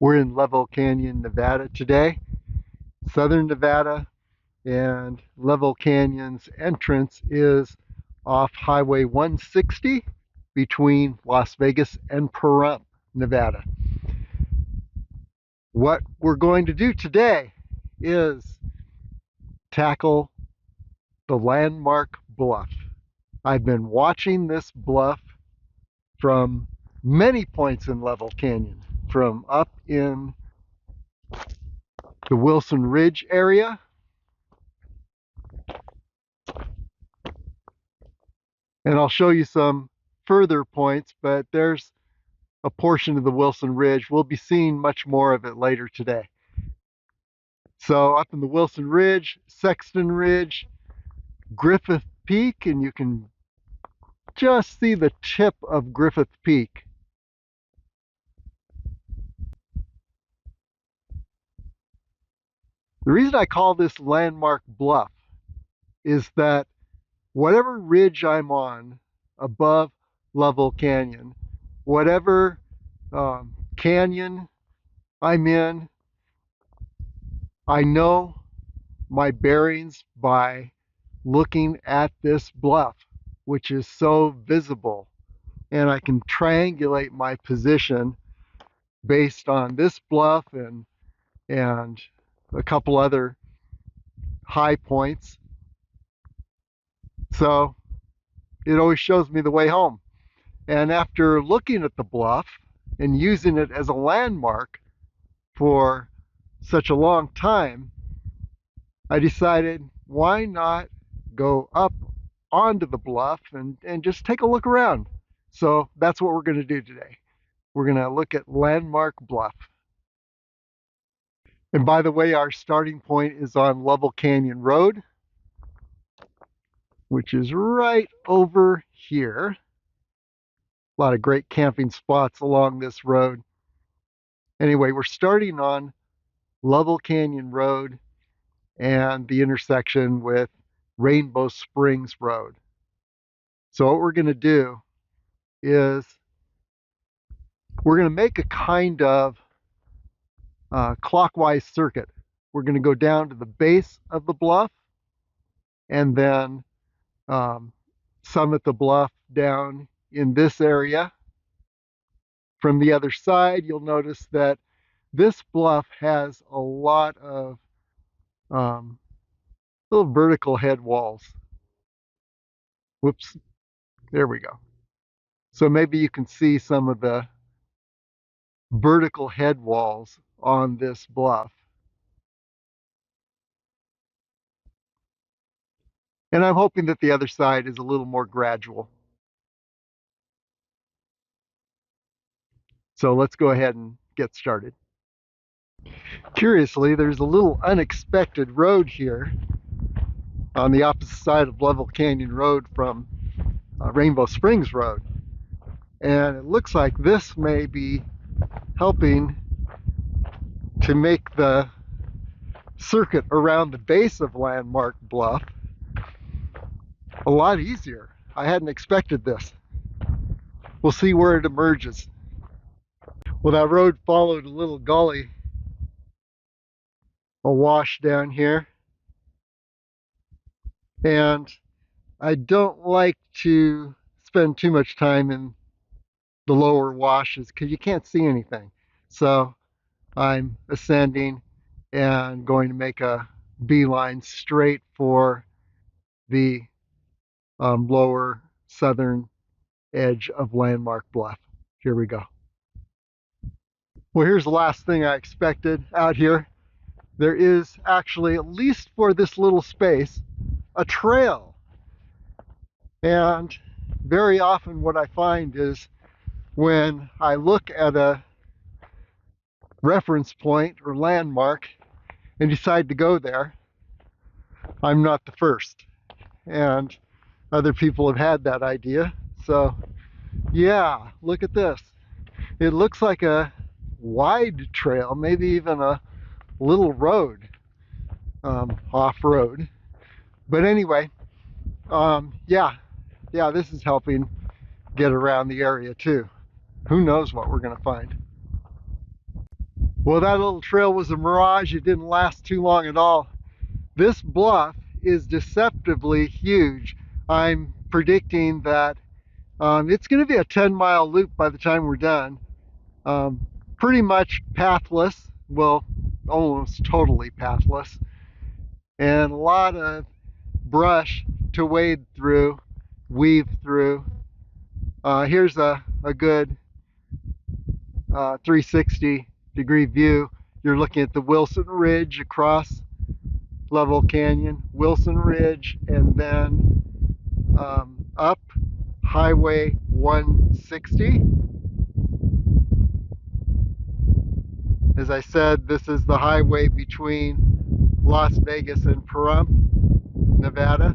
We're in Lovell Canyon, Nevada today, southern Nevada, and Lovell Canyon's entrance is off Highway 160 between Las Vegas and Pahrump, Nevada. What we're going to do today is tackle the Landmark Bluff. I've been watching this bluff from many points in Lovell Canyon, from up in the Wilson Ridge area, and I'll show you some further points, but there's a portion of the Wilson Ridge. We'll be seeing much more of it later today. So up in the Wilson Ridge, Sexton Ridge, Griffith Peak, and you can just see the tip of Griffith Peak. The reason I call this Landmark Bluff is that whatever ridge I'm on above Lovell Canyon, whatever canyon I'm in, I know my bearings by looking at this bluff, which is so visible, and I can triangulate my position based on this bluff and a couple other high points. So it always shows me the way home. And after looking at the bluff and using it as a landmark for such a long time, I decided, why not go up onto the bluff and just take a look around. So that's what we're going to do today. We're going to look at Landmark Bluff. And by the way, our starting point is on Lovell Canyon Road, which is right over here. A lot of great camping spots along this road. Anyway, we're starting on Lovell Canyon Road and the intersection with Rainbow Springs Road. So what we're going to do is we're going to make a kind of clockwise circuit. We're going to go down to the base of the bluff and then summit the bluff down in this area. From the other side, you'll notice that this bluff has a lot of little vertical head walls. Whoops, there we go. So maybe you can see some of the vertical head walls on this bluff. And I'm hoping that the other side is a little more gradual. So let's go ahead and get started. Curiously, there's a little unexpected road here on the opposite side of Lovell Canyon Road from Rainbow Springs Road. And it looks like this may be helping to make the circuit around the base of Landmark Bluff a lot easier. I hadn't expected this. We'll see where it emerges. Well, that road followed a little gully, a wash down here. And I don't like to spend too much time in the lower washes because you can't see anything. So I'm ascending and going to make a beeline straight for the lower southern edge of Landmark Bluff. Here we go. Well, here's the last thing I expected out here. There is actually, at least for this little space, a trail. And very often what I find is when I look at a reference point or landmark and decide to go there, I'm not the first. And other people have had that idea. So yeah, look at this. It looks like a wide trail, maybe even a little road, off-road. But anyway, yeah, this is helping get around the area too. Who knows what we're going to find. Well, that little trail was a mirage. It didn't last too long at all. This bluff is deceptively huge. I'm predicting that it's going to be a 10-mile loop by the time we're done. Um, Pretty much pathless, well, almost totally pathless, and a lot of brush to wade through, weave through. Here's a good 360-degree view. You're looking at the Wilson Ridge across Lovell Canyon, Wilson Ridge, and then up Highway 160. As I said, this is the highway between Las Vegas and Pahrump, Nevada.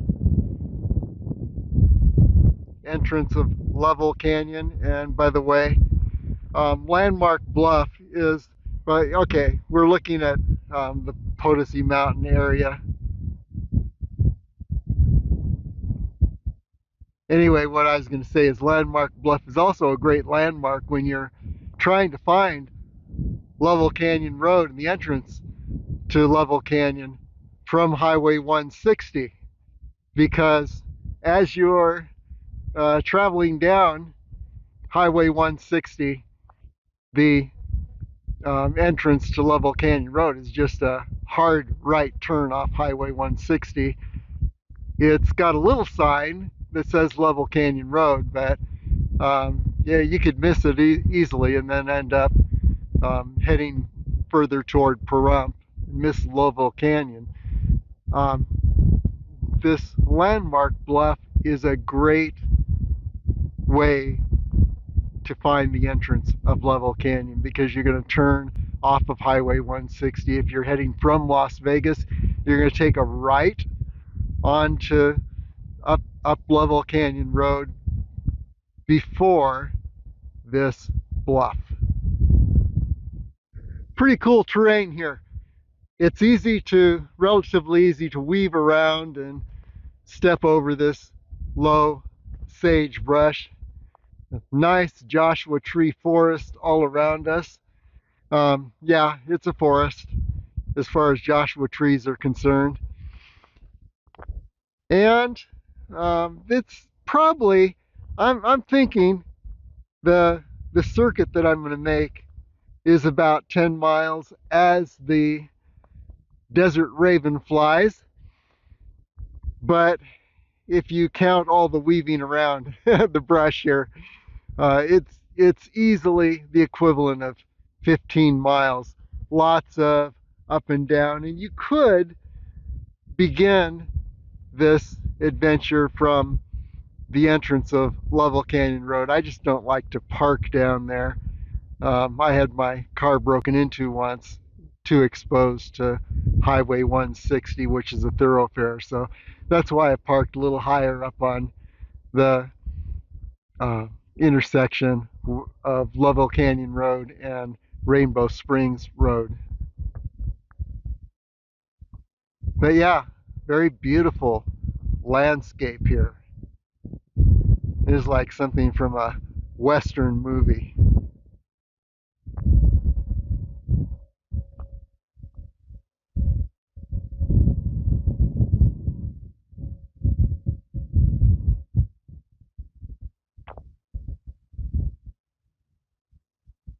Entrance of Lovell Canyon. And by the way, Landmark Bluff is, okay, we're looking at the Potosi Mountain area. Anyway, what I was going to say is Landmark Bluff is also a great landmark when you're trying to find Lovell Canyon Road and the entrance to Lovell Canyon from Highway 160, because as you're traveling down Highway 160, the entrance to Lovell Canyon Road is just a hard right turn off Highway 160. It's got a little sign that says Lovell Canyon Road, but yeah, you could miss it easily and then end up heading further toward Pahrump, miss Lovell Canyon. Um, this Landmark Bluff is a great way to find the entrance of Lovell Canyon, because you're going to turn off of Highway 160. If you're heading from Las Vegas, you're going to take a right onto up Lovell Canyon Road before this bluff. Pretty cool terrain here. It's relatively easy to weave around and step over this low sagebrush. Nice Joshua tree forest all around us. Yeah, it's a forest as far as Joshua trees are concerned. And it's probably, I'm thinking the circuit that I'm going to make is about 10 miles as the desert raven flies. But if you count all the weaving around the brush here, it's easily the equivalent of 15 miles. Lots of up and down, and you could begin this adventure from the entrance of Lovell Canyon Road. I just don't like to park down there. I had my car broken into once, too exposed to Highway 160, which is a thoroughfare. So that's why I parked a little higher up on the intersection of Lovell Canyon Road and Rainbow Springs Road. But yeah, very beautiful landscape here. It is like something from a Western movie.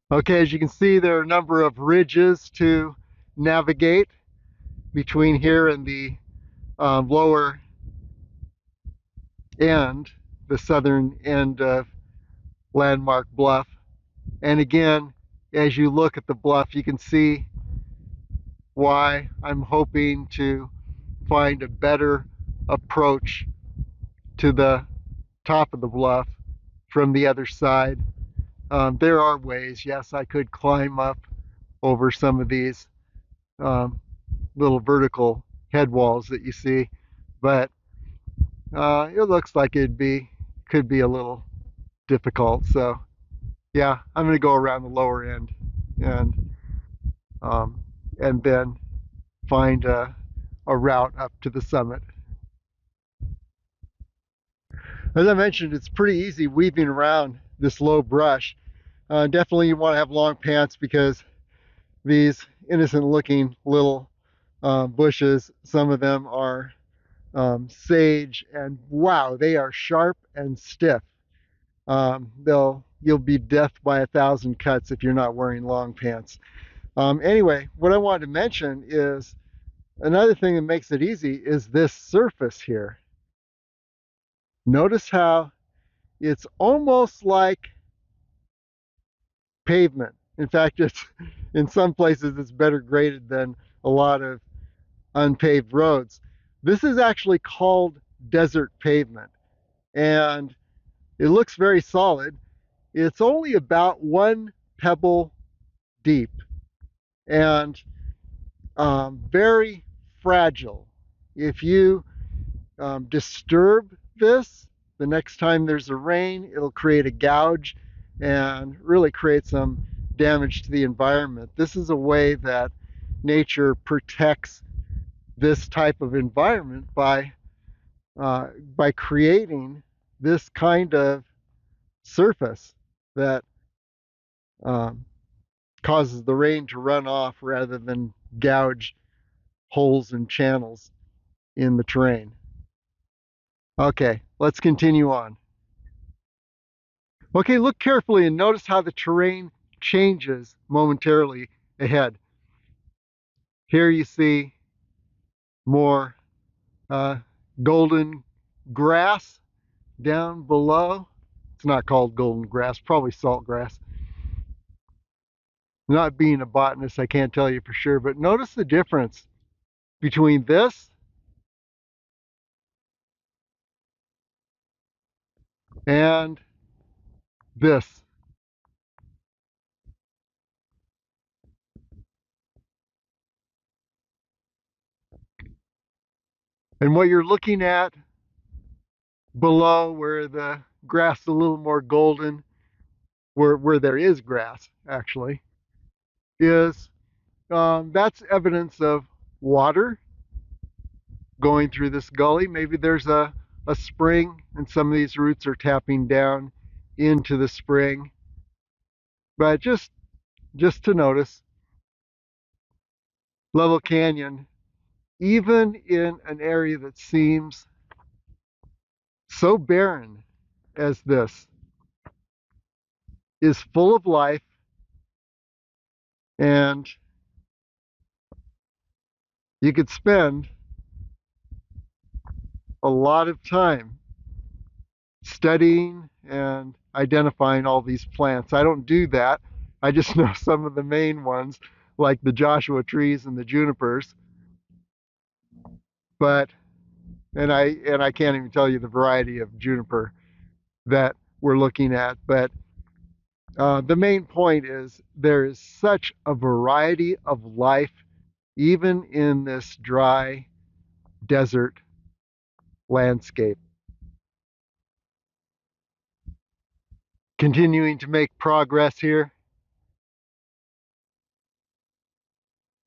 Okay, as you can see, there are a number of ridges to navigate between here and the lower end, the southern end of Landmark Bluff. And again, as you look at the bluff, you can see why I'm hoping to find a better approach to the top of the bluff from the other side. There are ways, yes, I could climb up over some of these little vertical head walls that you see, but it looks like could be a little difficult. So yeah, I'm going to go around the lower end and and then find a route up to the summit. As I mentioned, it's pretty easy weaving around this low brush. Definitely you want to have long pants, because these innocent looking little bushes. Some of them are sage, and wow, they are sharp and stiff. You'll be death by 1,000 cuts if you're not wearing long pants. Anyway, what I wanted to mention is another thing that makes it easy is this surface here. Notice how it's almost like pavement. In fact, it's in some places it's better graded than a lot of unpaved roads. This is actually called desert pavement, and it looks very solid. It's only about 1 pebble deep and very fragile. If you disturb this, the next time there's a rain, it'll create a gouge and really create some damage to the environment. This is a way that nature protects this type of environment by creating this kind of surface that um, causes the rain to run off rather than gouge holes and channels in the terrain. Okay, let's continue on. Okay, look carefully and notice how the terrain changes momentarily ahead. Here you see more golden grass down below. It's not called golden grass, probably salt grass. Not being a botanist, I can't tell you for sure, but notice the difference between this and this. And what you're looking at below, where the grass is a little more golden, where there is grass actually, is that's evidence of water going through this gully. Maybe there's a spring and some of these roots are tapping down into the spring. But just to notice, Lovell Canyon, even in an area that seems so barren as this, is full of life, and you could spend a lot of time studying and identifying all these plants. I don't do that. I just know some of the main ones, like the Joshua trees and the junipers. But and I can't even tell you the variety of juniper that we're looking at. But the main point is there is such a variety of life, even in this dry desert landscape. Continuing to make progress here.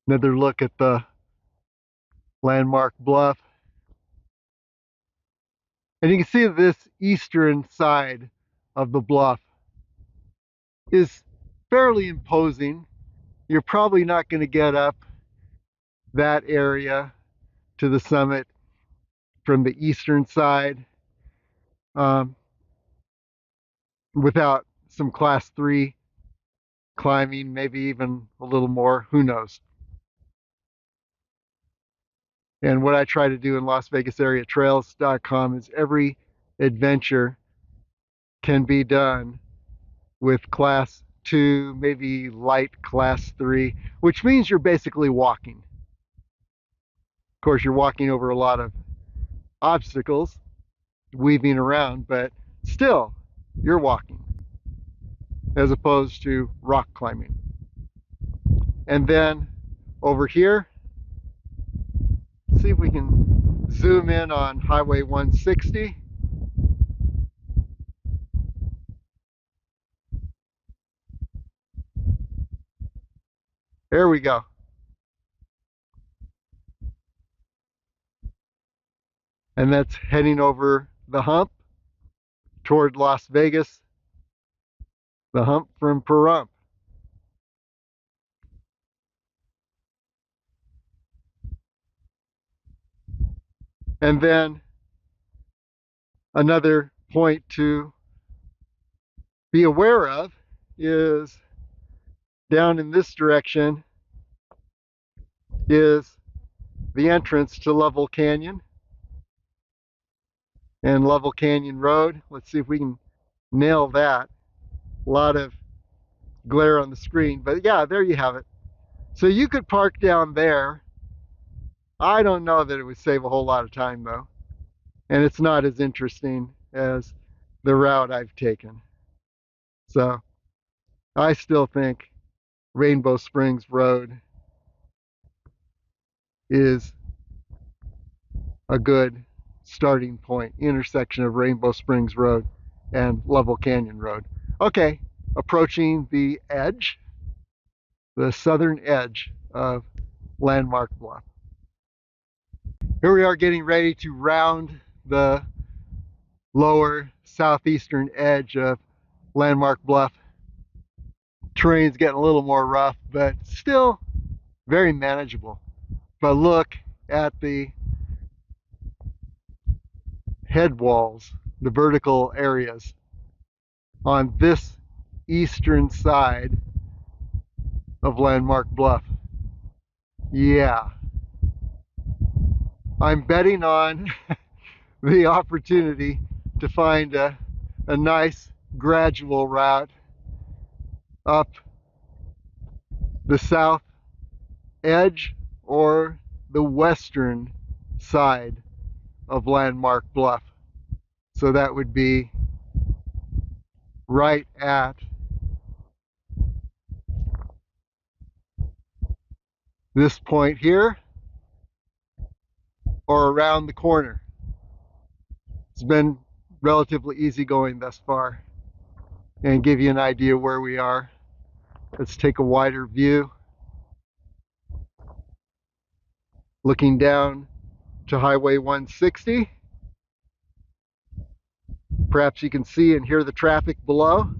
Another look at the Landmark Bluff. And you can see this eastern side of the bluff is fairly imposing. You're probably not going to get up that area to the summit from the eastern side um, without some class 3 climbing, maybe even a little more, who knows. And what I try to do in LasVegasAreaTrails.com is every adventure can be done with class 2, maybe light class 3, which means you're basically walking. Of course, you're walking over a lot of obstacles, weaving around, but still, you're walking as opposed to rock climbing. And then over here, see if we can zoom in on Highway 160. There we go. And that's heading over the hump toward Las Vegas, the hump from Pahrump. And then another point to be aware of is down in this direction is the entrance to Lovell Canyon and Lovell Canyon Road. Let's see if we can nail that. A lot of glare on the screen, but yeah, there you have it. So you could park down there. I don't know that it would save a whole lot of time though, and it's not as interesting as the route I've taken. So I still think Rainbow Springs Road is a good starting point, intersection of Rainbow Springs Road and Lovell Canyon Road. Okay, approaching the edge, the southern edge of Landmark Bluff. Here we are getting ready to round the lower southeastern edge of Landmark Bluff. Terrain's getting a little more rough, but still very manageable. But look at the head walls, the vertical areas on this eastern side of Landmark Bluff. Yeah, I'm betting on the opportunity to find a nice gradual route up the south edge or the western side of Landmark Bluff. So that would be right at this point here or around the corner. It's been relatively easy going thus far, and give you an idea where we are. Let's take a wider view. Looking down to Highway 160. Perhaps you can see and hear the traffic below.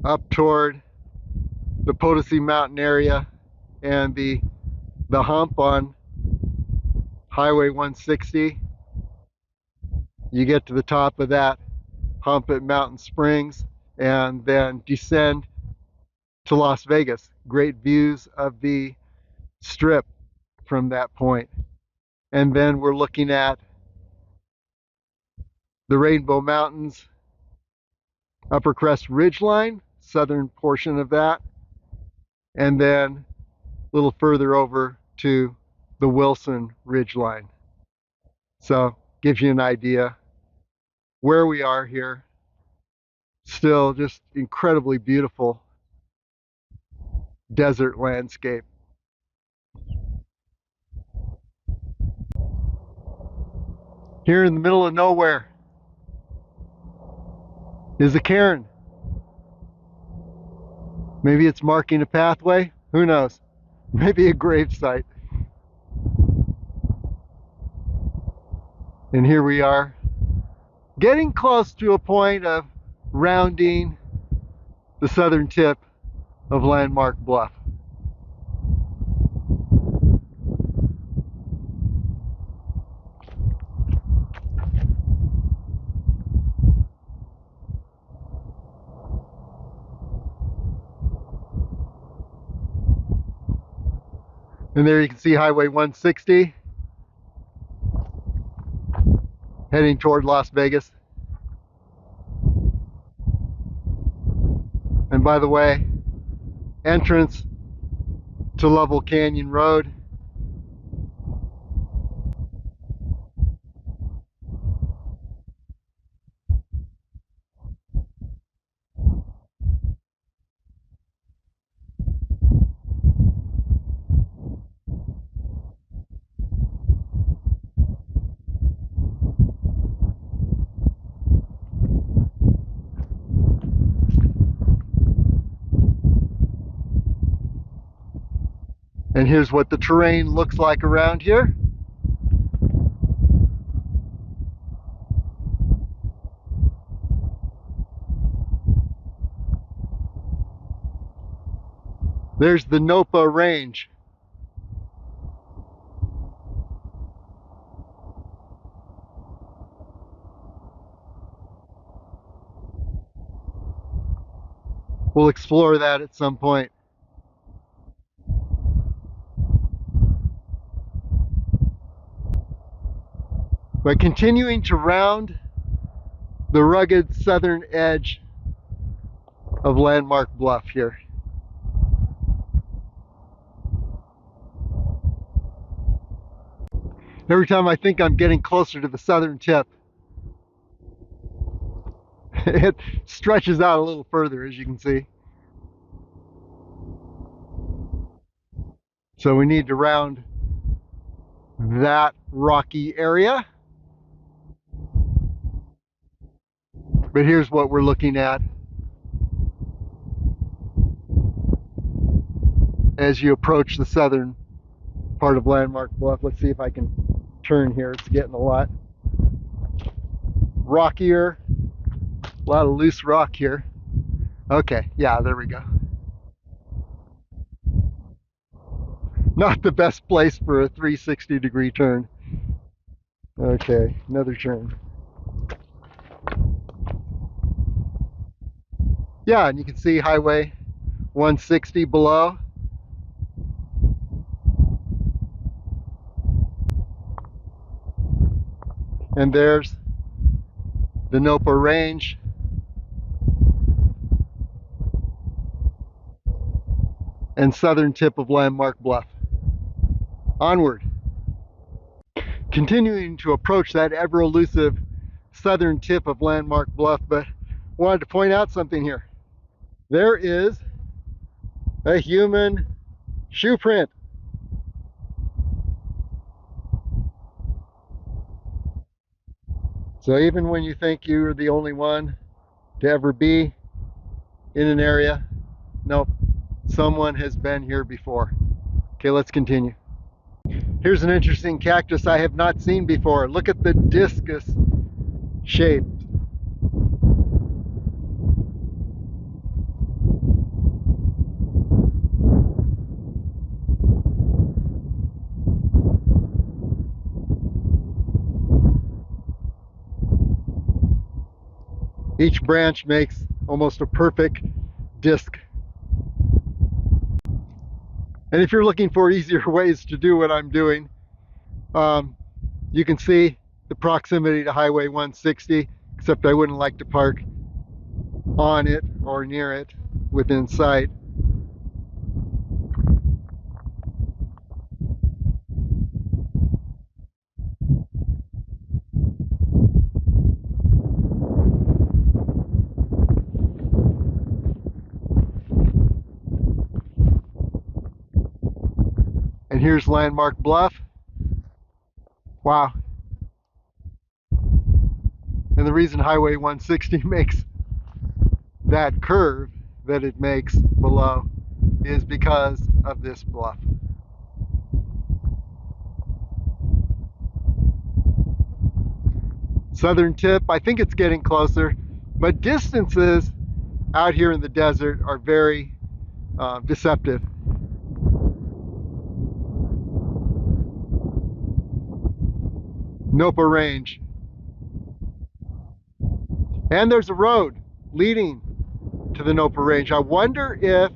Up toward the Potosi Mountain area and the hump on Highway 160. You get to the top of that hump at Mountain Springs and then descend to Las Vegas. Great views of the Strip from that point. And then we're looking at the Rainbow Mountains, Upper Crest Ridgeline, southern portion of that, and then a little further over to the Wilson Ridgeline. So gives you an idea where we are here. Still just incredibly beautiful desert landscape. Here in the middle of nowhere is a cairn. Maybe it's marking a pathway, who knows? Maybe a grave site. And here we are, getting close to a point of rounding the southern tip of Landmark Bluff. And there you can see Highway 160 heading toward Las Vegas. And by the way, entrance to Lovell Canyon Road. And here's what the terrain looks like around here. There's the Nopa Range. We'll explore that at some point. By continuing to round the rugged southern edge of Landmark Bluff here. Every time I think I'm getting closer to the southern tip, it stretches out a little further, as you can see. So we need to round that rocky area. But here's what we're looking at as you approach the southern part of Landmark Bluff. Let's see if I can turn here. It's getting a lot rockier, a lot of loose rock here. Okay, yeah, there we go. Not the best place for a 360-degree turn. Okay, another turn. Yeah, and you can see Highway 160 below. And there's the Nopa Range. And southern tip of Landmark Bluff. Onward. Continuing to approach that ever elusive southern tip of Landmark Bluff, but wanted to point out something here. There is a human shoe print. So even when you think you're the only one to ever be in an area, nope, someone has been here before. Okay, let's continue. Here's an interesting cactus I have not seen before. Look at the discus-shaped. Each branch makes almost a perfect disc. And if you're looking for easier ways to do what I'm doing, you can see the proximity to Highway 160, except I wouldn't like to park on it or near it within sight. And here's Landmark Bluff. Wow. And the reason Highway 160 makes that curve that it makes below is because of this bluff. Southern tip, I think it's getting closer, but distances out here in the desert are very deceptive. Nopa Range. And there's a road leading to the Nopa Range. I wonder if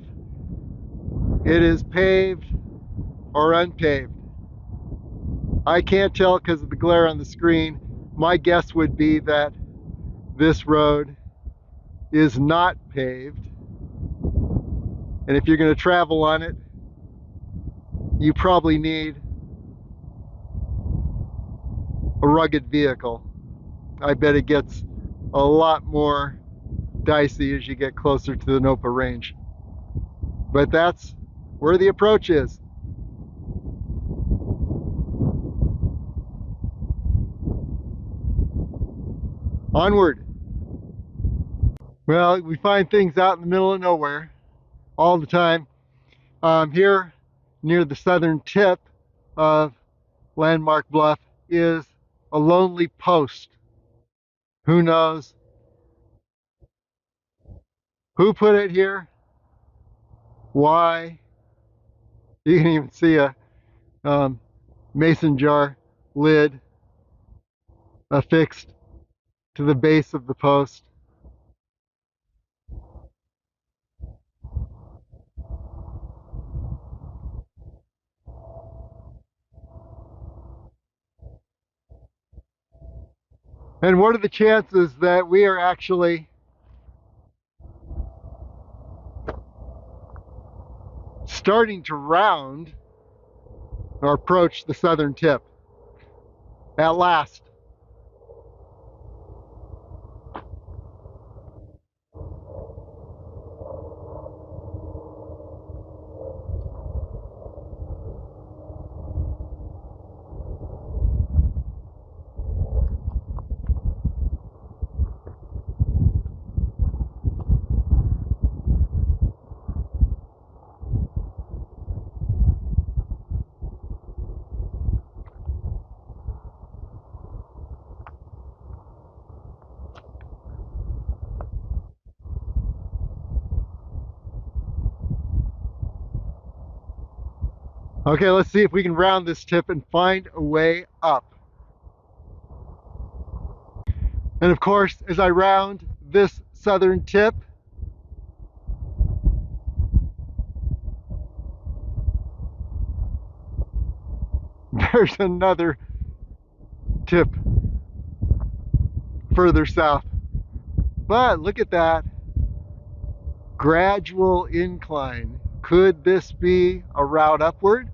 it is paved or unpaved. I can't tell because of the glare on the screen. My guess would be that this road is not paved. And if you're going to travel on it, you probably need a rugged vehicle. I bet it gets a lot more dicey as you get closer to the Nopa Range. But that's where the approach is. Onward. Well, we find things out in the middle of nowhere all the time. Here near the southern tip of Landmark Bluff is a lonely post. Who knows who put it here? Why? You can even see a mason jar lid affixed to the base of the post. And what are the chances that we are actually starting to round or approach the southern tip at last? Okay, let's see if we can round this tip and find a way up. And of course, as I round this southern tip, there's another tip further south. But look at that gradual incline. Could this be a route upward?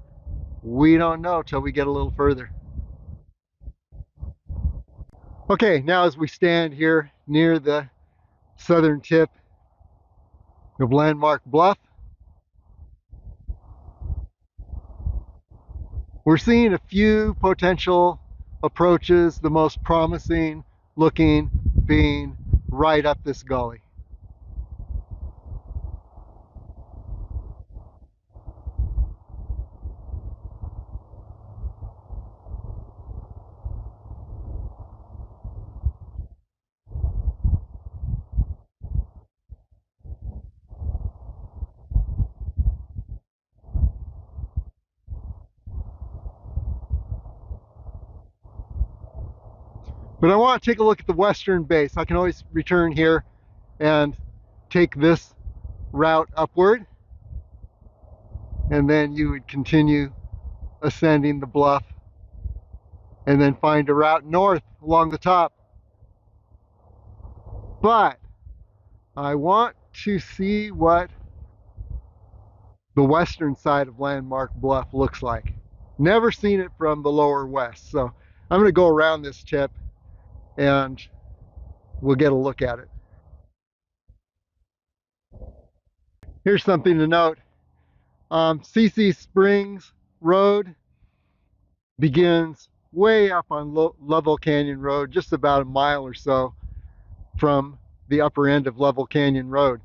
We don't know till we get a little further. Okay, now as we stand here near the southern tip of Landmark Bluff, we're seeing a few potential approaches, the most promising looking being right up this gully. But I want to take a look at the western base. I can always return here and take this route upward, and then you would continue ascending the bluff and then find a route north along the top. But I want to see what the western side of Landmark Bluff looks like. Never seen it from the lower west, so I'm going to go around this tip and we'll get a look at it. Here's something to note. CC Springs Road begins way up on Lovell Canyon Road, just about a mile or so from the upper end of Lovell Canyon Road.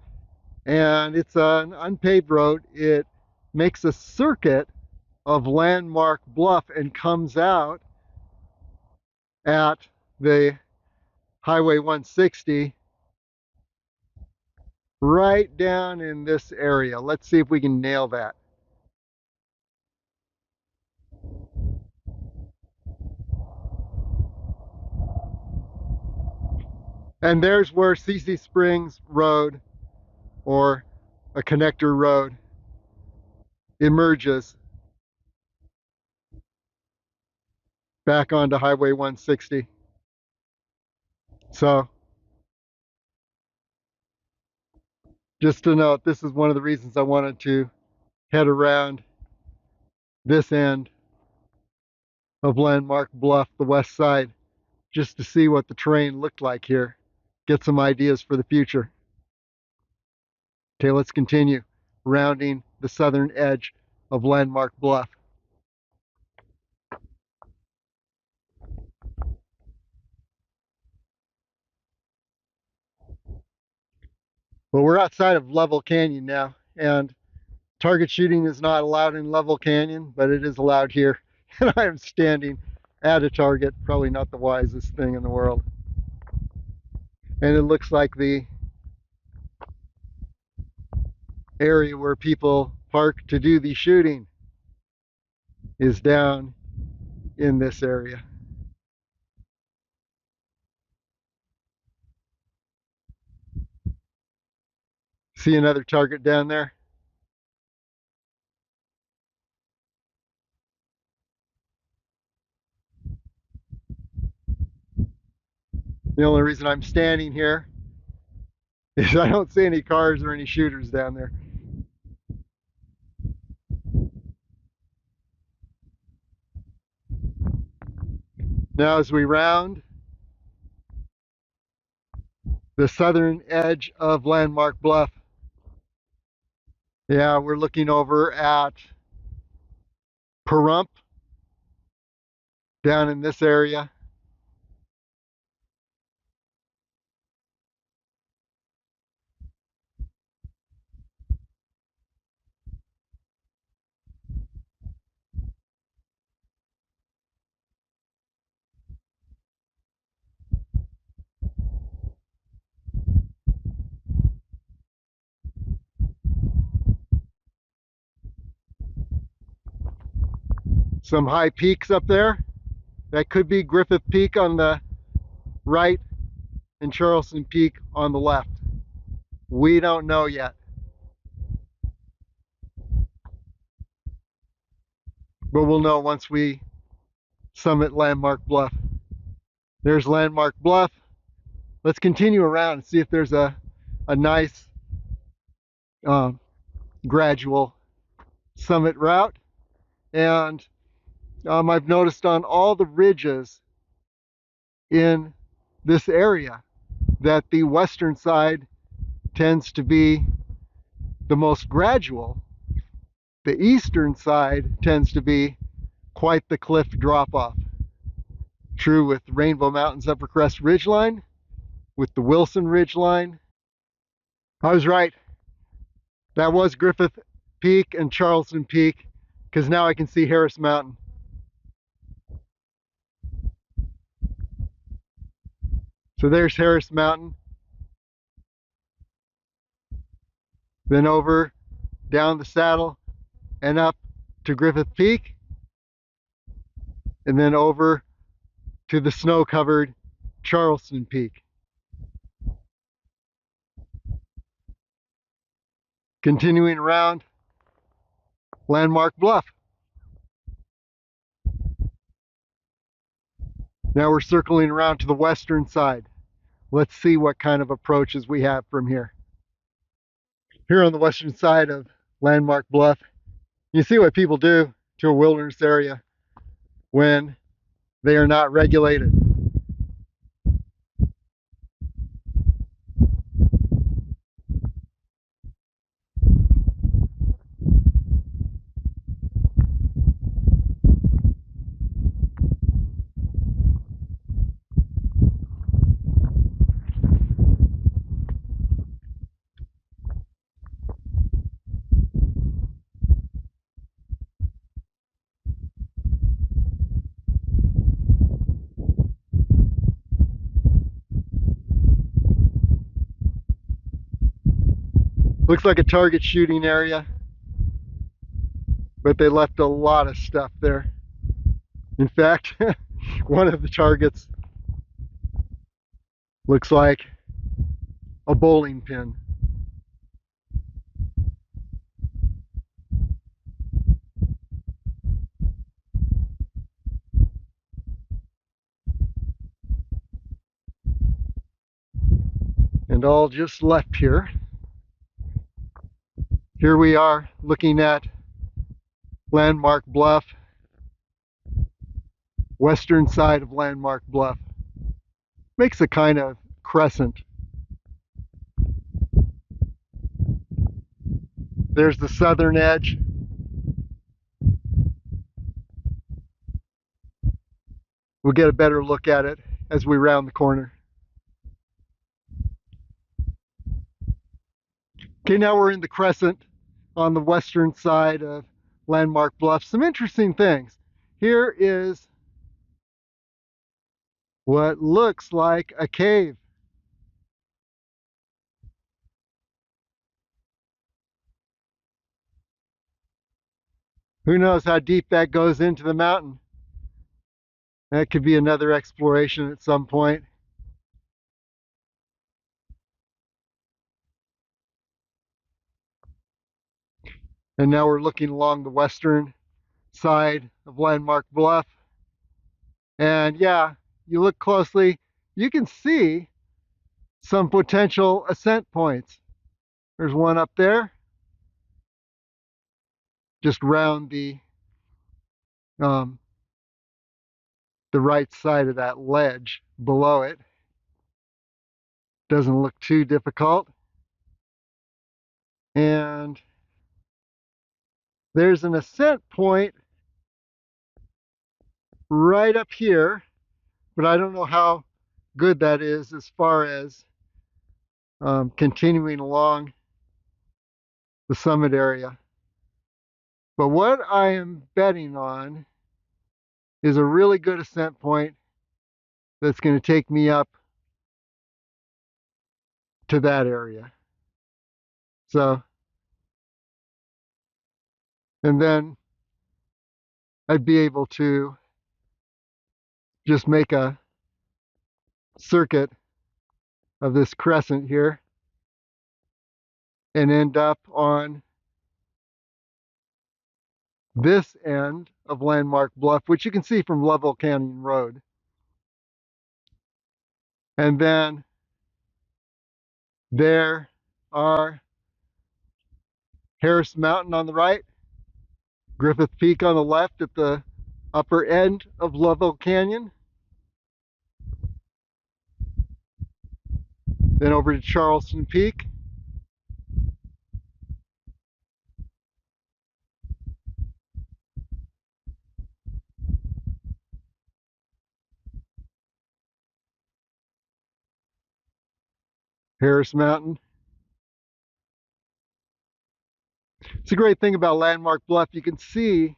And it's an unpaved road. It makes a circuit of Landmark Bluff and comes out at the Highway 160 right down in this area. Let's see if we can nail that. And there's where CC Springs Road, or a connector road, emerges back onto Highway 160. So just to note, this is one of the reasons I wanted to head around this end of Landmark Bluff, the west side, just to see what the terrain looked like here, get some ideas for the future. Okay, let's continue rounding the southern edge of Landmark Bluff. Well, we're outside of Lovell Canyon now, and target shooting is not allowed in Lovell Canyon, but it is allowed here. And I am standing at a target, probably not the wisest thing in the world. And it looks like the area where people park to do the shooting. is down in this area. See another target down there? The only reason I'm standing here is I don't see any cars or any shooters down there. Now as we round the southern edge of Landmark Bluff, yeah, we're looking over at Pahrump down in this area. Some high peaks up there. That could be Griffith Peak on the right and Charleston Peak on the left. We don't know yet. But we'll know once we summit Landmark Bluff. There's Landmark Bluff. Let's continue around and see if there's a nice gradual summit route. And I've noticed on all the ridges in this area that the western side tends to be the most gradual. The eastern side tends to be quite the cliff drop-off. True with Rainbow Mountain's Upper Crest Ridgeline, with the Wilson Ridgeline. I was right. That was Griffith Peak and Charleston Peak, because now I can see Harris Mountain. So there's Harris Mountain. Then over down the saddle and up to Griffith Peak. And then over to the snow-covered Charleston Peak. Continuing around Landmark Bluff. Now we're circling around to the western side. Let's see what kind of approaches we have from here. Here on the western side of Landmark Bluff, you see what people do to a wilderness area when they are not regulated. Looks like a target shooting area, but they left a lot of stuff there. In fact, one of the targets looks like a bowling pin. And all just left here. Here we are looking at Landmark Bluff, western side of Landmark Bluff. Makes a kind of crescent. There's the southern edge. We'll get a better look at it as we round the corner. Okay, now we're in the crescent on the western side of Landmark Bluff. Some interesting things. Here is what looks like a cave. Who knows how deep that goes into the mountain? That could be another exploration at some point. And now we're looking along the western side of Landmark Bluff. And yeah, you look closely, you can see some potential ascent points. There's one up there, just round um, the right side of that ledge below it. Doesn't look too difficult. And there's an ascent point right up here, but I don't know how good that is as far as continuing along the summit area. But what I am betting on is a really good ascent point that's going to take me up to that area. So, and then I'd be able to just make a circuit of this crescent here and end up on this end of Landmark Bluff, which you can see from Lovell Canyon Road. And then there are Harris Mountain on the right, Griffith Peak on the left at the upper end of Lovell Canyon. Then over to Charleston Peak. Harris Mountain. It's a great thing about Landmark Bluff. You can see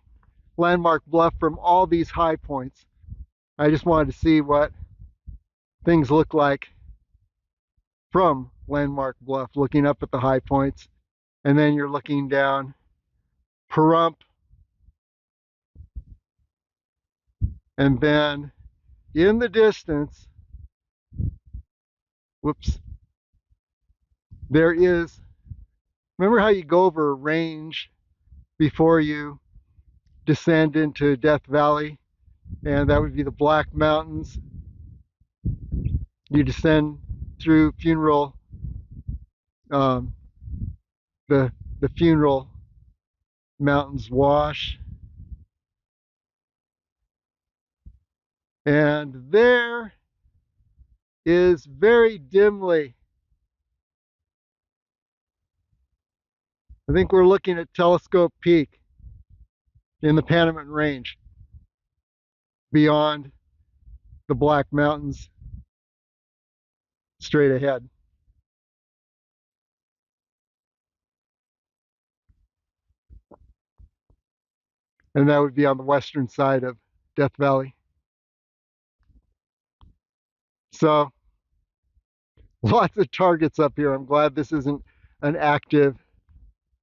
Landmark Bluff from all these high points. I just wanted to see what things look like from Landmark Bluff, looking up at the high points. And then you're looking down Pahrump. And then in the distance, whoops, there is, remember how you go over a range before you descend into Death Valley? And that would be the Black Mountains. You descend through Funeral, the Funeral Mountains Wash. And there is very dimly, I think we're looking at Telescope Peak in the Panamint Range beyond the Black Mountains straight ahead. And that would be on the western side of Death Valley. So lots of targets up here. I'm glad this isn't an active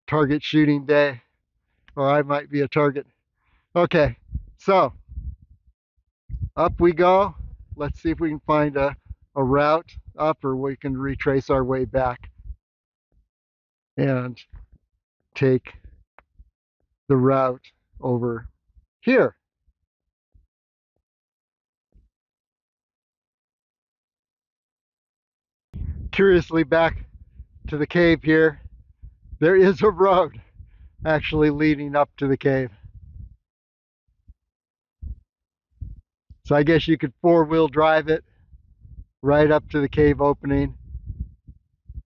target shooting day, or I might be a target. Okay, so up we go. Let's see if we can find a route up, or we can retrace our way back and take the route over here. Curiously, back to the cave here, there is a road actually leading up to the cave. So I guess you could four-wheel drive it right up to the cave opening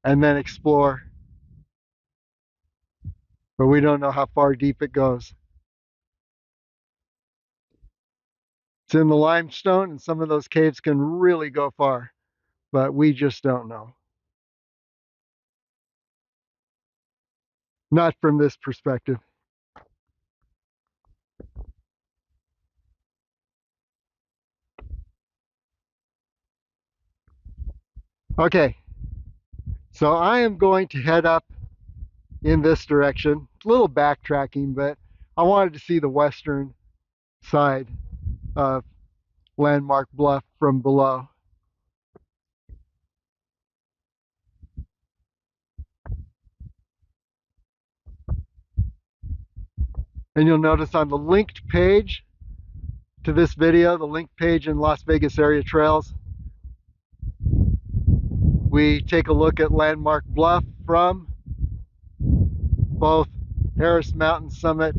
and then explore. But we don't know how far deep it goes. It's in the limestone, and some of those caves can really go far, but we just don't know. Not from this perspective. Okay, so I am going to head up in this direction. It's a little backtracking, but I wanted to see the western side of Landmark Bluff from below. And you'll notice on the linked page to this video, the linked page in Las Vegas Area Trails, we take a look at Landmark Bluff from both Harris Mountain Summit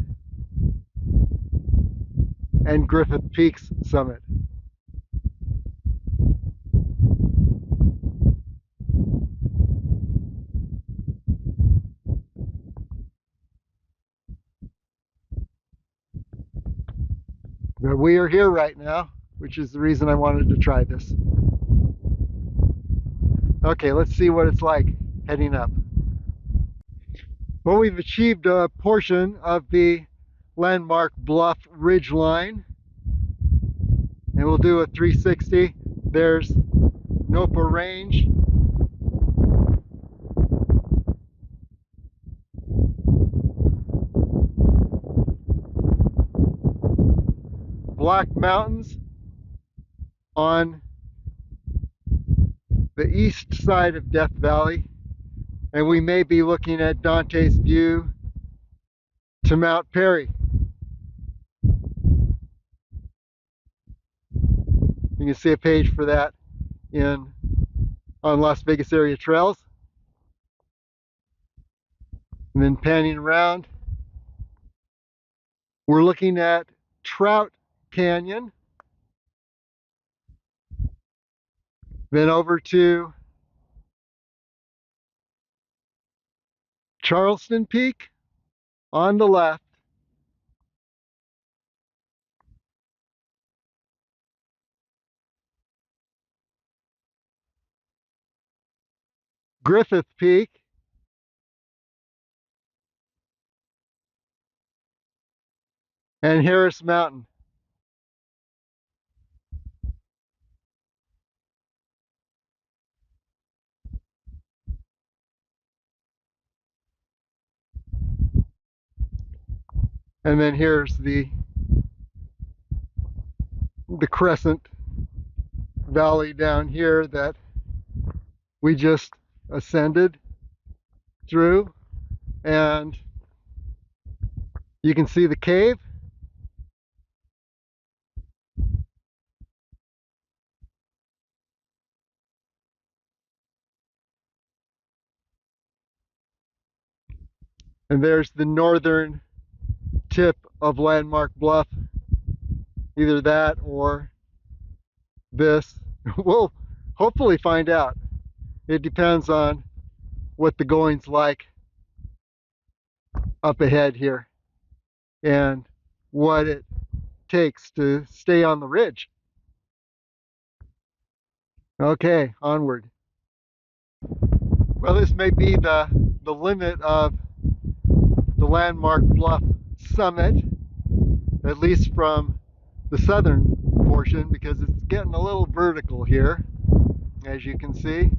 and Griffith Peaks Summit. But we are here right now, which is the reason I wanted to try this. Okay, let's see what it's like heading up. Well, we've achieved a portion of the Landmark Bluff ridgeline, and we'll do a 360. There's Nopah Range. Black Mountains on the east side of Death Valley, and we may be looking at Dante's view to Mount Perry. You can see a page for that on Las Vegas Area Trails. And then panning around, we're looking at Trout Canyon, then over to Charleston Peak on the left, Griffith Peak, and Harris Mountain. And then here's the Crescent Valley down here that we just ascended through, and you can see the cave. And there's the northern tip of Landmark Bluff, either that or this. We'll hopefully find out. It depends on what the going's like up ahead here and what it takes to stay on the ridge. Okay, onward. Well, this may be the limit of the Landmark Bluff summit, at least from the southern portion, because it's getting a little vertical here, as you can see.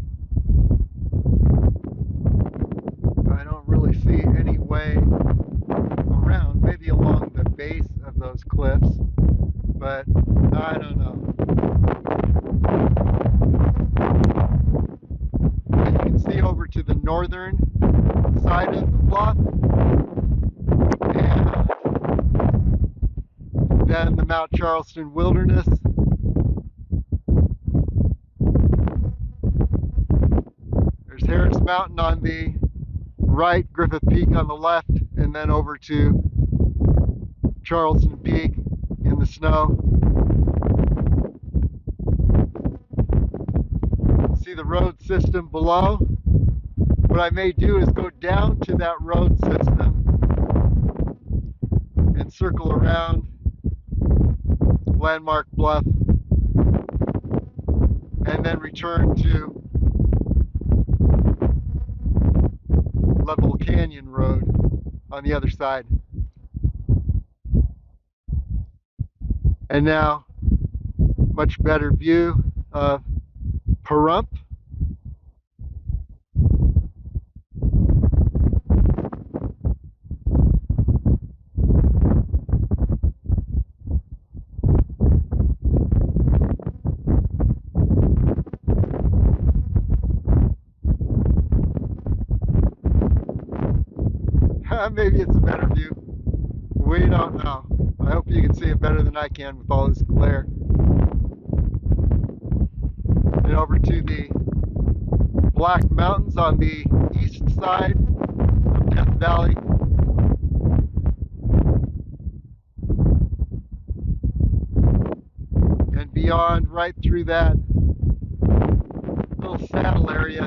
I don't really see any way around, maybe along the base of those cliffs, but I don't know. And you can see over to the northern side of the bluff, and then the Mount Charleston Wilderness. There's Harris Mountain on the right, Griffith Peak on the left, and then over to Charleston Peak in the snow. See the road system below. What I may do is go down to that road system and circle around Landmark Bluff and then return to Lovell Canyon Road on the other side. And now, much better view of Pahrump. Maybe it's a better view. We don't know. I hope you can see it better than I can with all this glare. And over to the Black Mountains on the east side of Death Valley. And beyond, right through that little saddle area,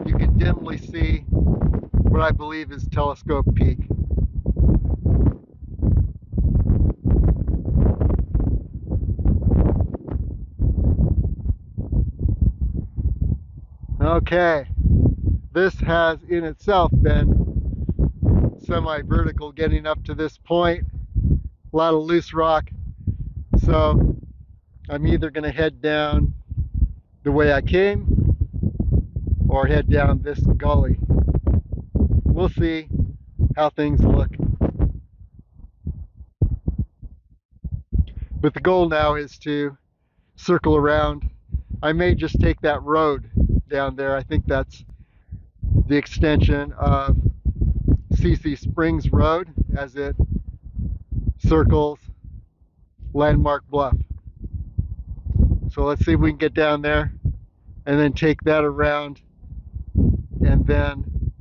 you can dimly see what I believe is Telescope Peak. Okay, this has in itself been semi-vertical getting up to this point. A lot of loose rock, so I'm either going to head down the way I came or head down this gully. We'll see how things look. But the goal now is to circle around. I may just take that road down there. I think that's the extension of CC Springs Road as it circles Landmark Bluff. So let's see if we can get down there and then take that around and then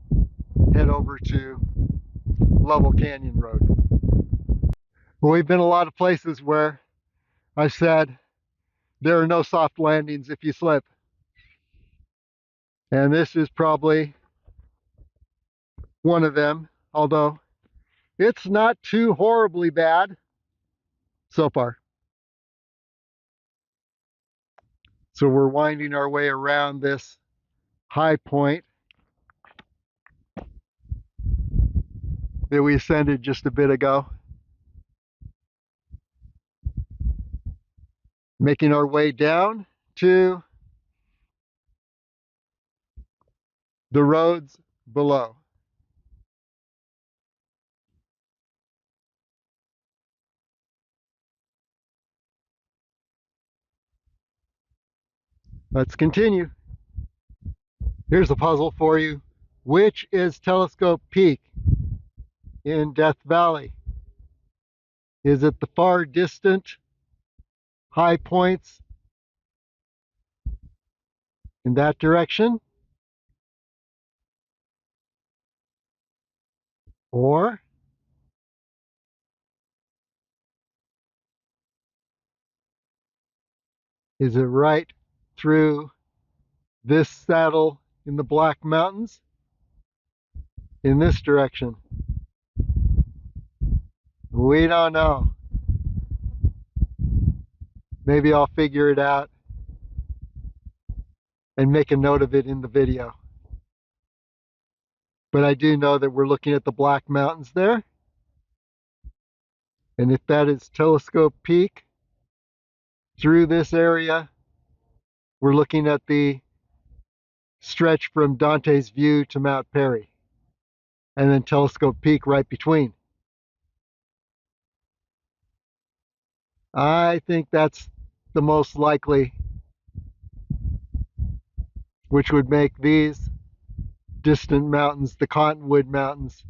head over to Lovell Canyon Road. Well, we've been a lot of places where I said there are no soft landings if you slip. And this is probably one of them, although it's not too horribly bad so far. So we're winding our way around this high point that we ascended just a bit ago. Making our way down to the roads below. Let's continue. Here's a puzzle for you. Which is Telescope Peak in Death Valley? Is it the far distant high points in that direction? Or is it right through this saddle in the Black Mountains in this direction? We don't know. Maybe I'll figure it out and make a note of it in the video. But I do know that we're looking at the Black Mountains there. And if that is Telescope Peak through this area, we're looking at the stretch from Dante's View to Mount Perry. And then Telescope Peak right between. I think that's the most likely, which would make these distant mountains the Cottonwood Mountains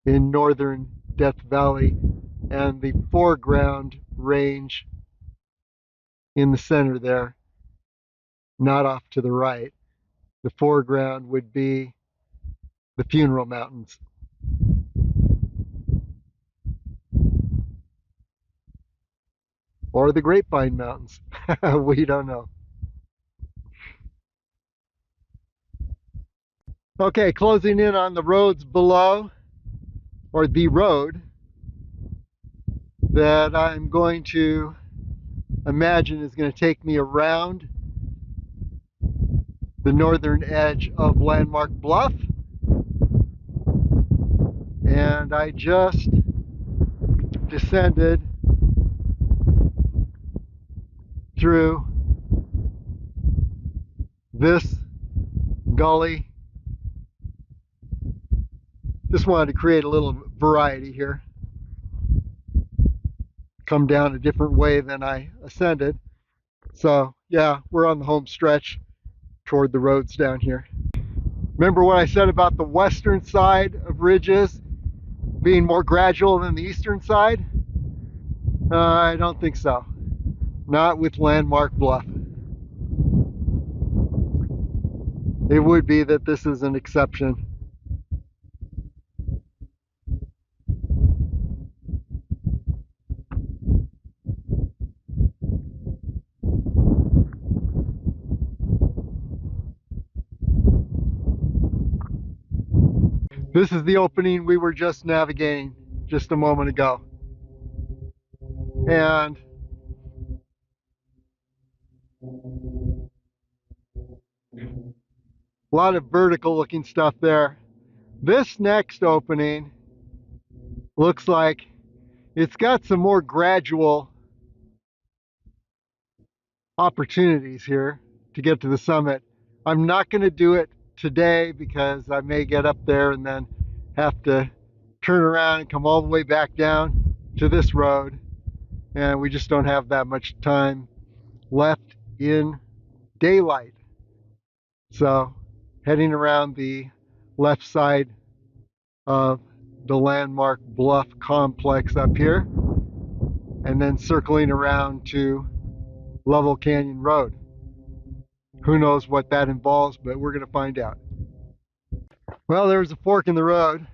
in northern Death Valley, and the foreground range in the center there, not off to the right. The foreground would be the Funeral Mountains. Or the Grapevine Mountains. We don't know. Okay, closing in on the roads below, or the road that I'm going to imagine is going to take me around the northern edge of Landmark Bluff. And I just descended through this gully. Just wanted to create a little variety here. Come down a different way than I ascended. So yeah, we're on the home stretch toward the roads down here. Remember what I said about the western side of ridges being more gradual than the eastern side? I don't think so. Not with Landmark Bluff. It would be that this is an exception. This is the opening we were just navigating just a moment ago. And a lot of vertical looking stuff there. This next opening looks like it's got some more gradual opportunities here to get to the summit. I'm not going to do it today because I may get up there and then have to turn around and come all the way back down to this road, and we just don't have that much time left in daylight. So heading around the left side of the Landmark Bluff complex up here, and then circling around to Lovell Canyon Road. Who knows what that involves, but we're going to find out. Well, there was a fork in the road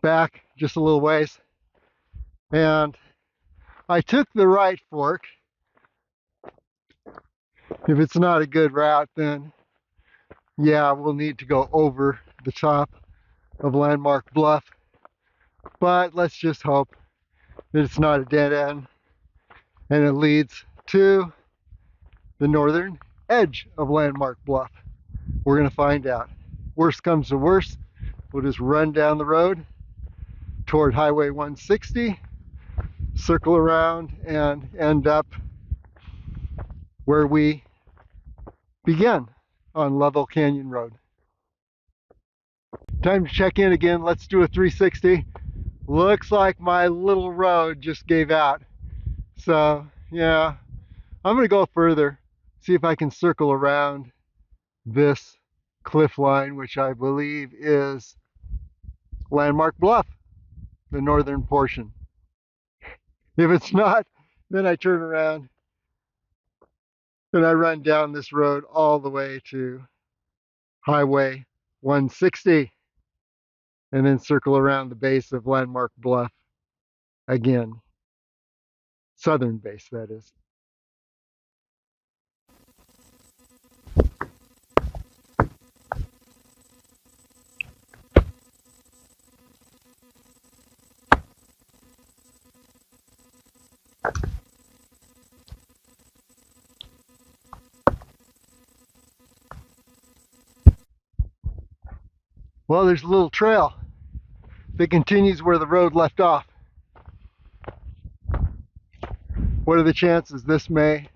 back just a little ways, and I took the right fork. If it's not a good route, then yeah, we'll need to go over the top of Landmark Bluff, but let's just hope that it's not a dead end and it leads to the northern edge of Landmark Bluff. We're going to find out. Worst comes to worst, we'll just run down the road toward Highway 160, circle around, and end up where we began on Lovell Canyon Road. Time to check in again. Let's do a 360. Looks like my little road just gave out. So yeah, I'm gonna go further, see if I can circle around this cliff line, which I believe is Landmark Bluff, the northern portion. If it's not, then I turn around and I run down this road all the way to Highway 160 and then circle around the base of Landmark Bluff again. Southern base, that is. Well, there's a little trail that continues where the road left off. What are the chances this may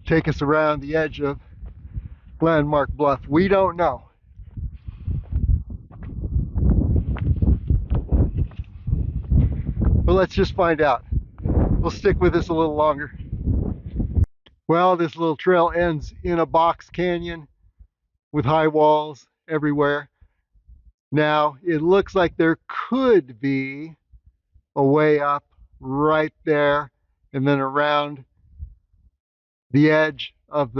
take us around the edge of Landmark Bluff? We don't know. But let's just find out. We'll stick with this a little longer. Well, this little trail ends in a box canyon with high walls everywhere. Now, it looks like there could be a way up right there and then around the edge of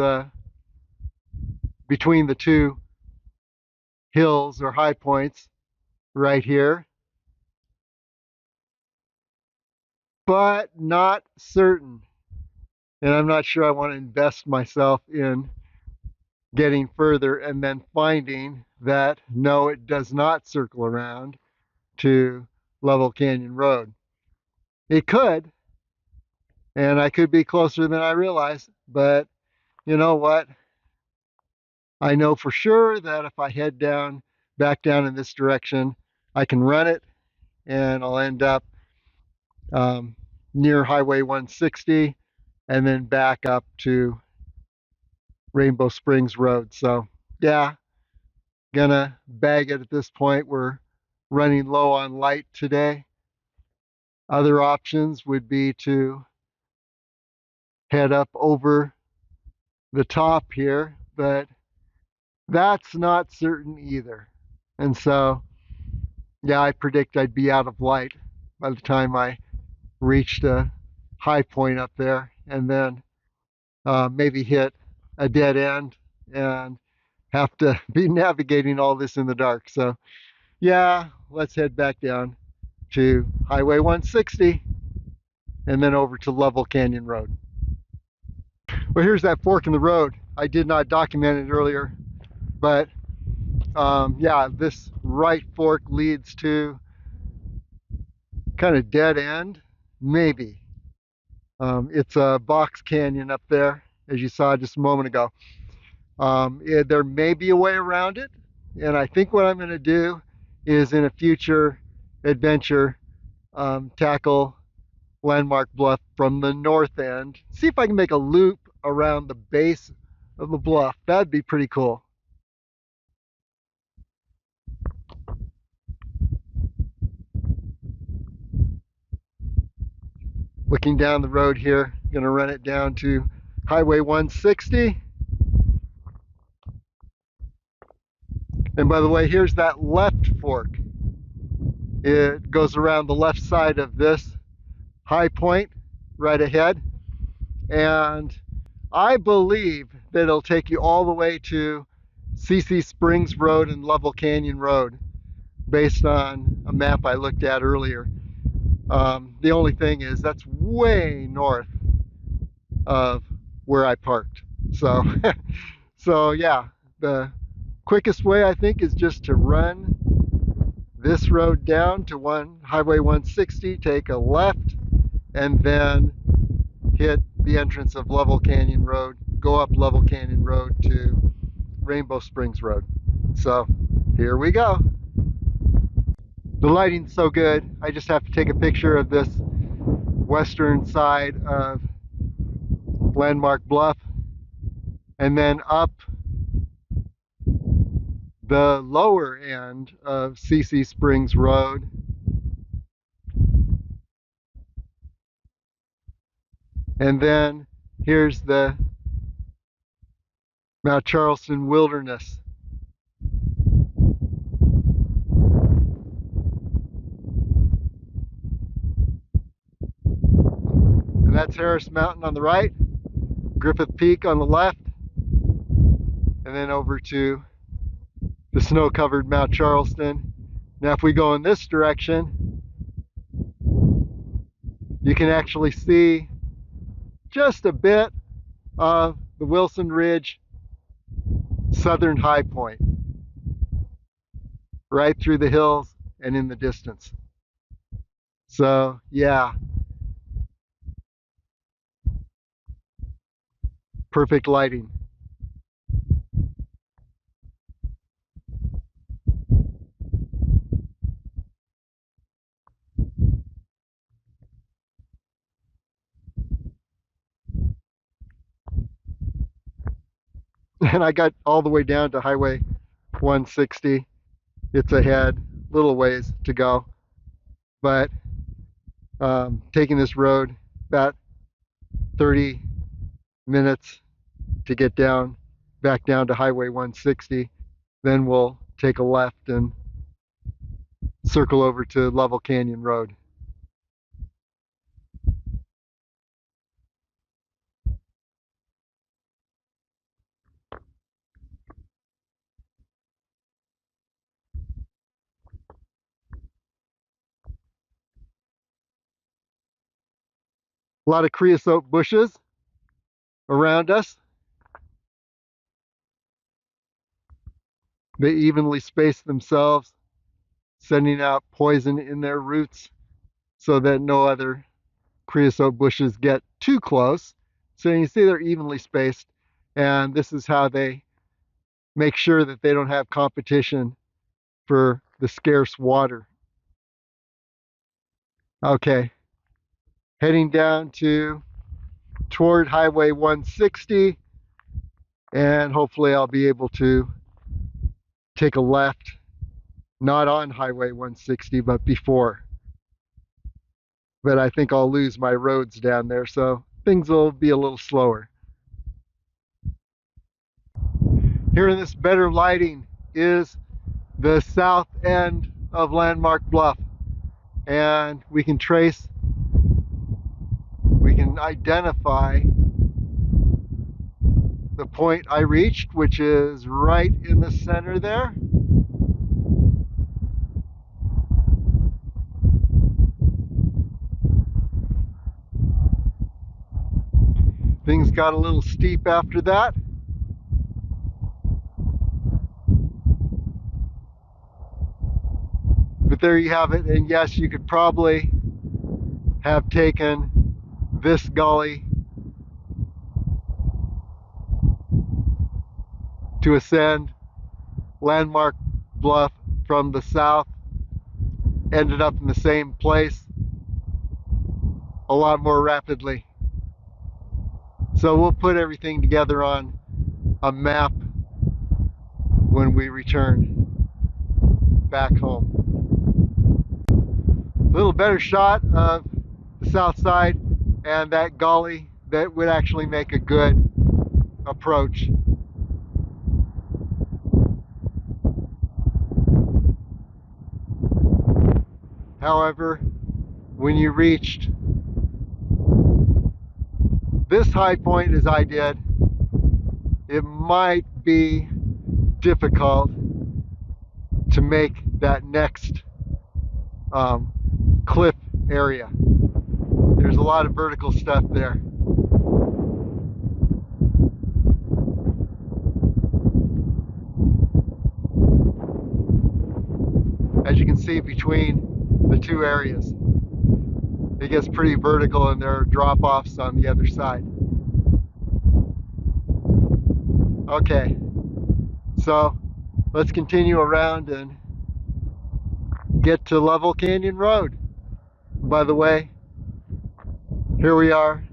between the two hills or high points right here, but not certain. And I'm not sure I want to invest myself in getting further and then finding that no, it does not circle around to Lovell Canyon Road. It could, and I could be closer than I realize, but you know what? I know for sure that if I head down, back down in this direction, I can run it and I'll end up near Highway 160 and then back up to Rainbow Springs Road. So yeah, gonna bag it at this point. We're running low on light today. Other options would be to head up over the top here, but That's not certain either. And so, yeah, I predict I'd be out of light by the time I reached a high point up there, and then maybe hit a dead end and have to be navigating all this in the dark. So, yeah, let's head back down to Highway 160 and then over to Lovell Canyon Road. Well, here's that fork in the road. I did not document it earlier, but yeah, this right fork leads to kind of dead end, maybe. It's a box canyon up there, as you saw just a moment ago. There may be a way around it, and I think what I'm going to do is in a future adventure tackle Landmark Bluff from the north end. See if I can make a loop around the base of the bluff. That'd be pretty cool. Looking down the road here, gonna run it down to Highway 160. And by the way, here's that left fork. It goes around the left side of this high point right ahead. And I believe that it'll take you all the way to CC Springs Road and Lovell Canyon Road based on a map I looked at earlier. The only thing is that's way north of where I parked. So, so yeah, the quickest way I think is just to run this road down to Highway 160, take a left, and then hit the entrance of Lovell Canyon Road, go up Lovell Canyon Road to Rainbow Springs Road. So here we go. The lighting's so good, I just have to take a picture of this western side of Landmark Bluff and then up the lower end of CC Springs Road. And then here's the Mount Charleston Wilderness. And that's Harris Mountain on the right, Griffith Peak on the left, and then over to the snow-covered Mount Charleston. Now if we go in this direction, you can actually see just a bit of the Wilson Ridge southern high point right through the hills and in the distance. So yeah, perfect lighting. And I got all the way down to Highway 160. It's ahead, little ways to go, but taking this road about 30 minutes to get back down to Highway 160. Then we'll take a left and circle over to Lovell Canyon Road. A lot of creosote bushes around us. They evenly space themselves, sending out poison in their roots so that no other creosote bushes get too close. So you see they're evenly spaced, and this is how they make sure that they don't have competition for the scarce water. Okay, heading down toward Highway 160, and hopefully I'll be able to take a left, not on Highway 160, but before. But I think I'll lose my roads down there, so things will be a little slower. Here in this better lighting is the south end of Landmark Bluff, and we can identify the point I reached, which is right in the center there. Things got a little steep after that. But there you have it, and yes, you could probably have taken this gully to ascend Landmark Bluff from the south, ended up in the same place a lot more rapidly. So we'll put everything together on a map when we return back home. A little better shot of the south side and that gully that would actually make a good approach. However, when you reached this high point as I did, it might be difficult to make that next cliff area. There's a lot of vertical stuff there. As you can see between the two areas, it gets pretty vertical and there are drop-offs on the other side. Okay, so let's continue around and get to Lovell Canyon Road. By the way, here we are,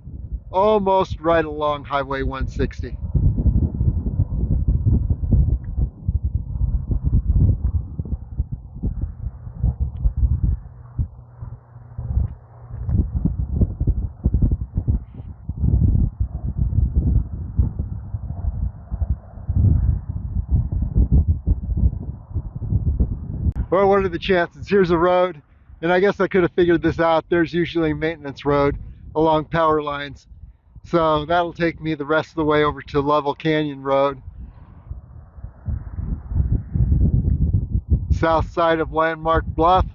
almost right along Highway 160. Well, what are the chances? Here's a road, and I guess I could have figured this out. There's usually a maintenance road along power lines. So that'll take me the rest of the way over to Lovell Canyon Road. South side of Landmark Bluff.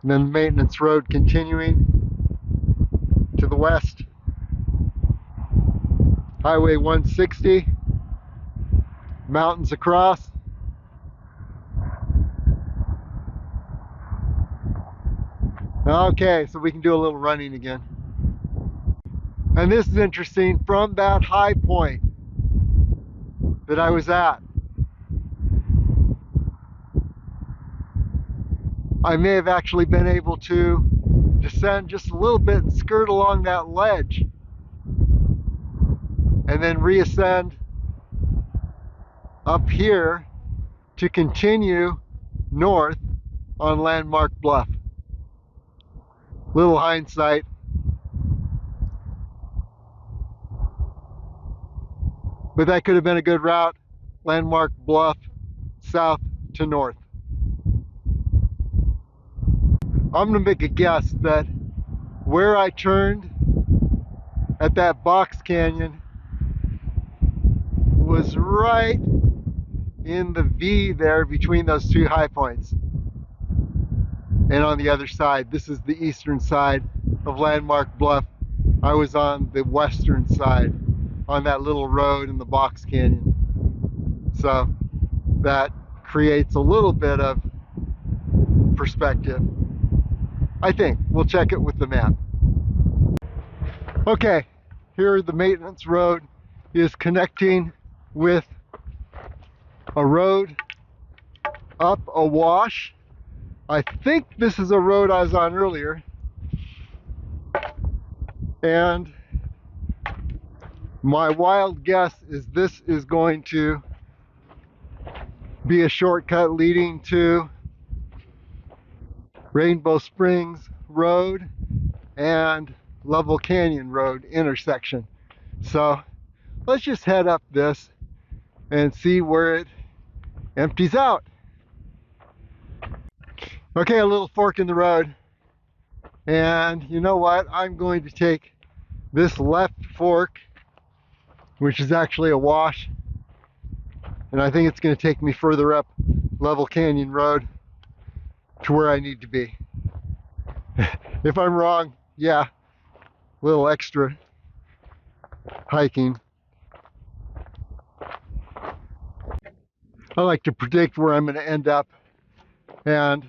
And then maintenance road continuing to the west. Highway 160, mountains across. Okay, so we can do a little running again. And this is interesting, from that high point that I was at, I may have actually been able to descend just a little bit and skirt along that ledge and then reascend up here to continue north on Landmark Bluff. Little hindsight. But that could have been a good route. Landmark Bluff, south to north. I'm gonna make a guess that where I turned at that box canyon was right in the V there between those two high points. And on the other side, this is the eastern side of Landmark Bluff. I was on the western side on that little road in the box canyon. So that creates a little bit of perspective. I think we'll check it with the map. Okay, here the maintenance road is connecting with a road up a wash. I think this is a road I was on earlier, and my wild guess is this is going to be a shortcut leading to Rainbow Springs Road and Lovell Canyon Road intersection. So let's just head up this and see where it empties out. Okay, a little fork in the road. And you know what? I'm going to take this left fork, which is actually a wash, and I think it's going to take me further up Lovell Canyon Road to where I need to be. If I'm wrong, yeah, a little extra hiking. I like to predict where I'm going to end up, and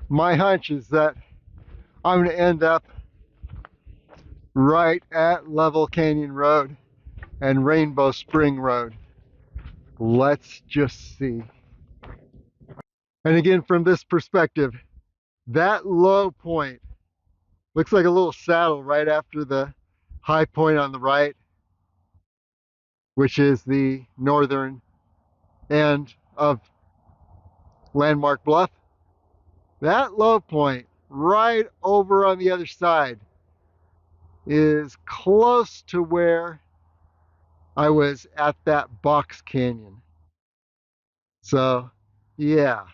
my hunch is that I'm going to end up right at Lovell Canyon Road and Rainbow Spring Road. Let's just see. And again, from this perspective, that low point looks like a little saddle right after the high point on the right, which is the northern end of Landmark Bluff. That low point right over on the other side is close to where I was at that box canyon. So yeah,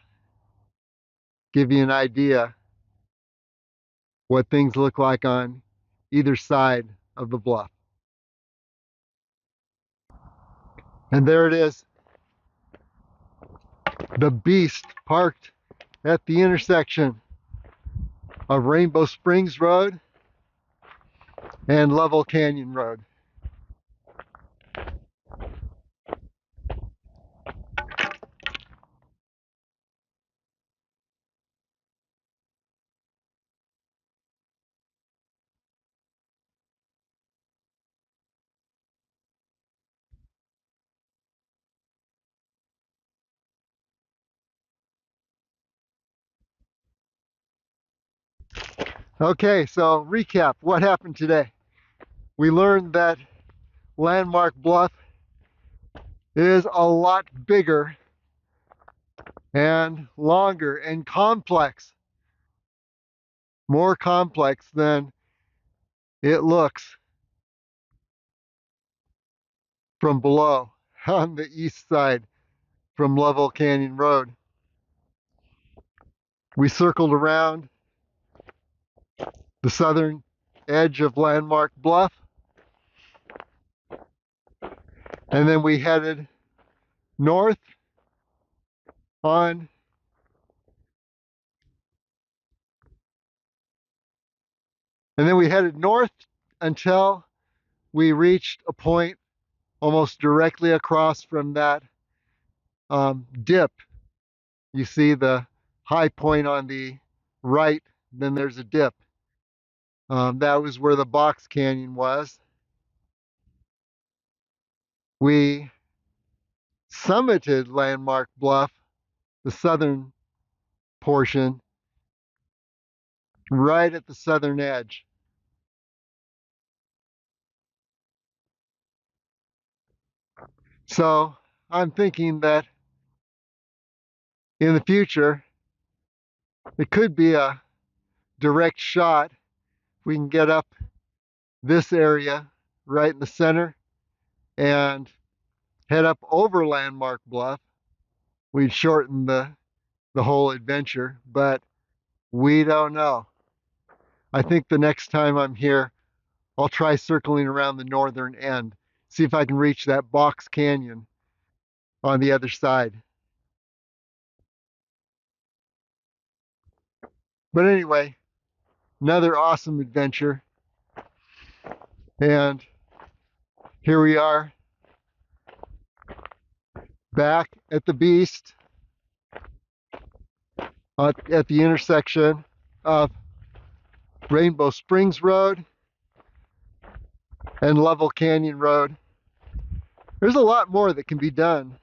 give you an idea what things look like on either side of the bluff. And there it is, the beast parked at the intersection of Rainbow Springs Road and Lovell Canyon Road. Okay, so recap, what happened today? We learned that Landmark Bluff is a lot bigger and longer and complex, more complex than it looks from below on the east side from Lovell Canyon Road. We circled around the southern edge of Landmark Bluff, and then we headed north on until we reached a point almost directly across from that dip. You see the high point on the right, then there's a dip. That was where the box canyon was. We summited Landmark Bluff, the southern portion, right at the southern edge. So I'm thinking that in the future, it could be a direct shot. We can get up this area right in the center and head up over Landmark Bluff. We'd shorten the whole adventure, but we don't know. I think the next time I'm here, I'll try circling around the northern end, see if I can reach that box canyon on the other side. But anyway, another awesome adventure. And here we are back at the beast at the intersection of Rainbow Springs Road and Lovell Canyon Road. There's a lot more that can be done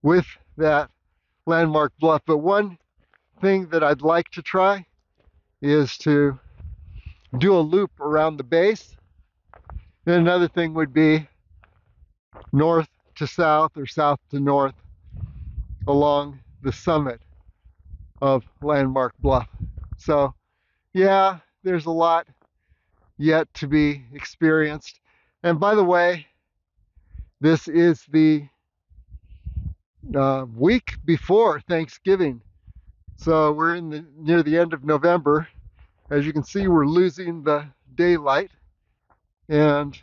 with that Landmark Bluff, but one thing that I'd like to try is to do a loop around the base. And another thing would be north to south or south to north along the summit of Landmark Bluff. So yeah, there's a lot yet to be experienced. And by the way, this is the week before Thanksgiving. So we're near the end of November. As you can see, we're losing the daylight, and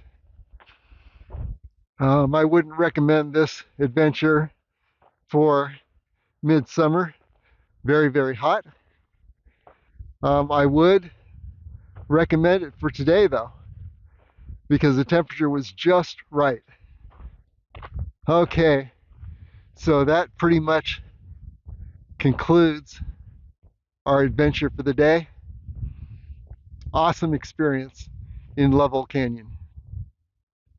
I wouldn't recommend this adventure for midsummer. Very, very hot. I would recommend it for today though, because the temperature was just right. Okay, so that pretty much concludes our adventure for the day. Awesome experience in Lovell Canyon.